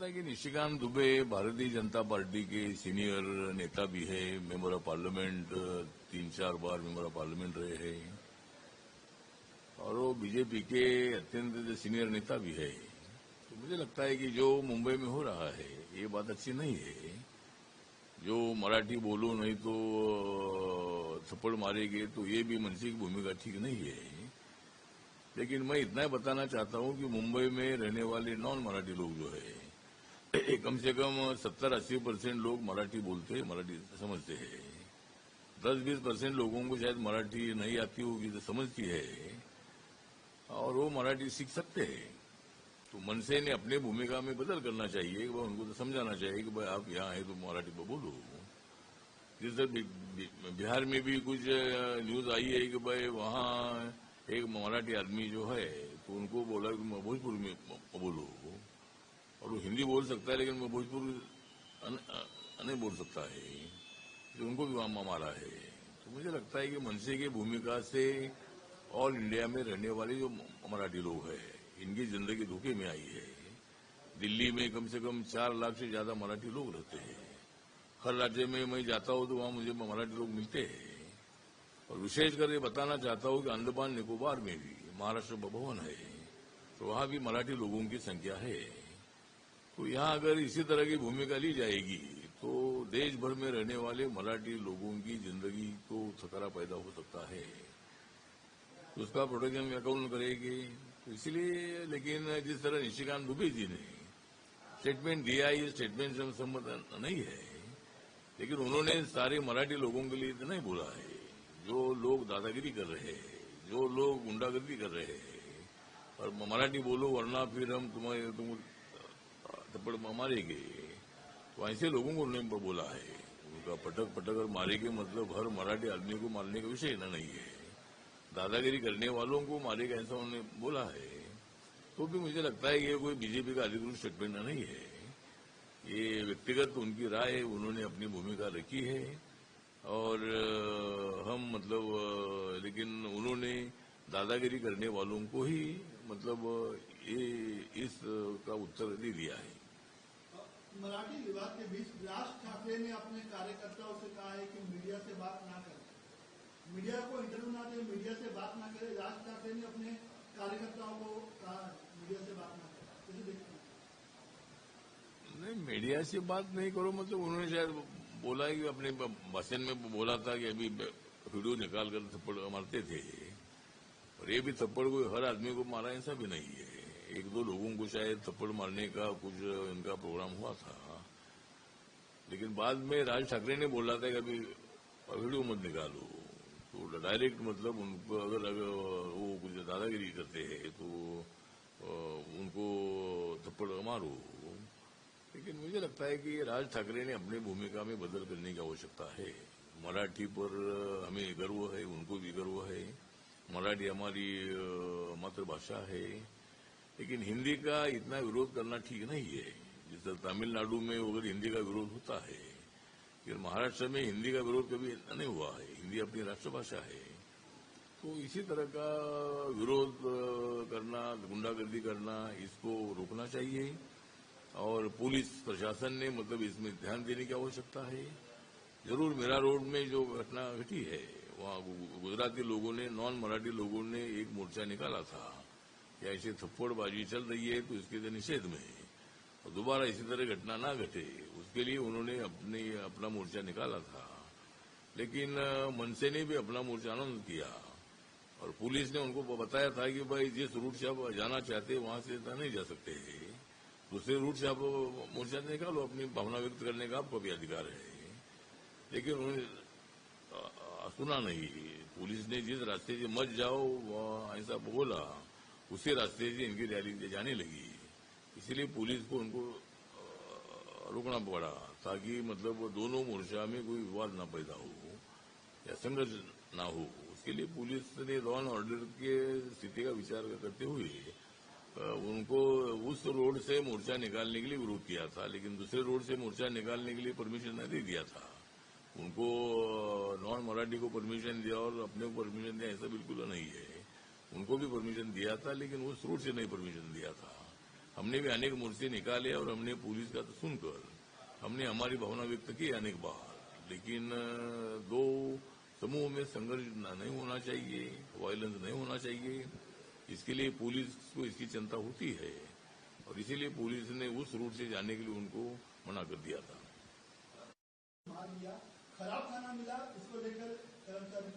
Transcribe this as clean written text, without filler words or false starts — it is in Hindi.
लगता है कि निशिकांत दुबे भारतीय जनता पार्टी के सीनियर नेता भी है, member of parliament 3-4 bar member of parliament रहे हैं और वो बीजेपी के अत्यंत सीनियर नेता भी है। तो मुझे लगता है कि जो मुंबई में हो रहा है ये बात अच्छी नहीं है। जो मराठी बोलो नहीं तो थप्पड़ मारेंगे, तो ये भी मनसी की भूमिका ठीक नहीं है। लेकिन मैं इतना ही बताना चाहता हूं कि मुंबई में रहने वाले नॉन मराठी लोग जो है कम से कम 70-80% लोग मराठी बोलते हैं, मराठी समझते हैं। 10-20% लोगों को शायद मराठी नहीं आती होगी तो समझती है और वो मराठी सीख सकते हैं। तो मनसे ने अपनी भूमिका में बदल करना चाहिए कि भाई उनको तो समझाना चाहिए कि भाई आप यहाँ है तो मराठी में बोलो। जिस बिहार में भी कुछ न्यूज आई है कि भाई वहाँ एक मराठी आदमी जो है तो उनको बोला कि मैं भोजपुर में बोलो, और वो हिंदी बोल सकता है लेकिन मैं भोजपुर नहीं बोल सकता है, तो उनको भी वहां मारा है। तो मुझे लगता है कि मनसे की भूमिका से ऑल इंडिया में रहने वाले जो मराठी लोग हैं इनकी जिंदगी धोखे में आई है। दिल्ली में कम से कम 4 लाख से ज्यादा मराठी लोग रहते हैं। हर राज्य में मैं जाता हूं तो वहां मुझे मराठी लोग मिलते हैं। और विशेषकर ये बताना चाहता हूं कि अंडमान निकोबार में भी महाराष्ट्र भवन है, तो वहां भी मराठी लोगों की संख्या है। तो यहाँ अगर इसी तरह की भूमिका ली जाएगी तो देश भर में रहने वाले मराठी लोगों की जिंदगी को खतरा पैदा हो सकता है। तो उसका प्रोटेक्शन कौन करेगी? तो इसलिए, लेकिन जिस तरह निशिकांत दुबे जी ने स्टेटमेंट दिया, ये स्टेटमेंट से सम्मत नहीं है। लेकिन उन्होंने सारे मराठी लोगों के लिए तो नहीं बोला है। जो लोग दादागिरी कर रहे हैं, जो लोग गुंडागर्दी कर रहे हैं और मराठी बोलो वरना फिर हम तुम थप्पड़ मारेंगे, तो ऐसे लोगों को उन्होंने बोला है। उनका पटक पटक और मारेंगे मतलब हर मराठी आदमी को मारने का विषय नहीं है। दादागिरी करने वालों को मारेगा ऐसा उन्होंने बोला है। तो भी मुझे लगता है ये कोई बीजेपी का अधिकृत स्टेटमेंट नहीं है। ये व्यक्तिगत उनकी राय है, उन्होंने अपनी भूमिका रखी है और हम मतलब लेकिन उन्होंने दादागिरी करने वालों को ही मतलब ये इस का उत्तर दे दिया है। मराठी विवाद के बीच राज ठाकरे ने अपने कार्यकर्ताओं से कहा है कि मीडिया से बात ना करें, मीडिया को इंटरव्यू ना दे, मीडिया से बात ना करें। राज ठाकरे ने अपने कार्यकर्ताओं को कहा मीडिया से बात ना करें, कैसे देखते हैं? नहीं, मीडिया से बात नहीं करो मतलब उन्होंने शायद बोला है कि अपने भाषण में बोला था कि अभी वीडियो निकाल कर थप्पड़ मारते थे, और ये भी थप्पड़ कोई हर आदमी को मारा ऐसा भी नहीं है। 1-2 लोगों को शायद थप्पड़ मारने का कुछ इनका प्रोग्राम हुआ था। लेकिन बाद में राज ठाकरे ने बोला था कि अभी वीडियो मत निकालो, तो डायरेक्ट मतलब उनको अगर वो कुछ दादागिरी करते हैं तो उनको थप्पड़ मारो। लेकिन मुझे लगता है कि राज ठाकरे ने अपनी भूमिका में बदल करने की आवश्यकता है। मराठी पर हमें गर्व है, उनको भी गर्व है। मराठी हमारी मातृभाषा है, लेकिन हिंदी का इतना विरोध करना ठीक नहीं है। जैसे तमिलनाडु में अगर हिंदी का विरोध होता है, फिर महाराष्ट्र में हिंदी का विरोध कभी नहीं हुआ है। हिंदी अपनी राष्ट्रभाषा है। तो इसी तरह का विरोध करना, गुंडागर्दी करना, इसको रोकना चाहिए और पुलिस प्रशासन ने मतलब इसमें ध्यान देने की आवश्यकता है। जरूर मीरा रोड में जो घटना घटी है वहाँ गुजराती लोगों ने, नॉन मराठी लोगों ने एक मोर्चा निकाला था कि ऐसे थप्पड़बाजी चल रही है तो इसके निषेध में, और दोबारा इसी तरह घटना ना घटे उसके लिए उन्होंने अपना मोर्चा निकाला था। लेकिन मनसे ने भी अपना मोर्चा अनाउंस किया और पुलिस ने उनको बताया था कि भाई जिस रूट से आप जाना चाहते हैं वहां से नहीं जा सकते, दूसरे रूट से आप मोर्चा निकालो, अपनी भावना व्यक्त करने का आपको भी अधिकार है। लेकिन उन्होंने सुना नहीं। पुलिस ने जिस रास्ते से मत जाओ ऐसा बोला, उसी रास्ते से इनकी रैली जाने लगी। इसलिए पुलिस को उनको रोकना पड़ा ताकि मतलब दोनों मोर्चा में कोई विवाद न पैदा हो या संघर्ष ना हो। उसके लिए पुलिस ने लॉ एंड ऑर्डर के स्थिति का विचार करते हुए उनको उस रोड से मोर्चा निकालने के लिए विरोध किया था, लेकिन दूसरे रोड से मोर्चा निकालने के लिए परमिशन नहीं दिया था। उनको नॉन मराठी को परमिशन दिया और अपने को परमिशन दिया, ऐसा बिल्कुल नहीं है। उनको भी परमिशन दिया था लेकिन उस रूट से नहीं परमिशन दिया था। हमने भी अनेक मोर्चे निकाले और हमने पुलिस का तो सुनकर हमने हमारी भावना व्यक्त की अनेक बार, लेकिन दो समूह में संघर्ष नहीं होना चाहिए, वायलेंस नहीं होना चाहिए। इसके लिए पुलिस को इसकी चिंता होती है और इसीलिए पुलिस ने उस रूट से जाने के लिए उनको मना कर दिया था। खराब खाना मिला, इसको लेकर कर्मचारी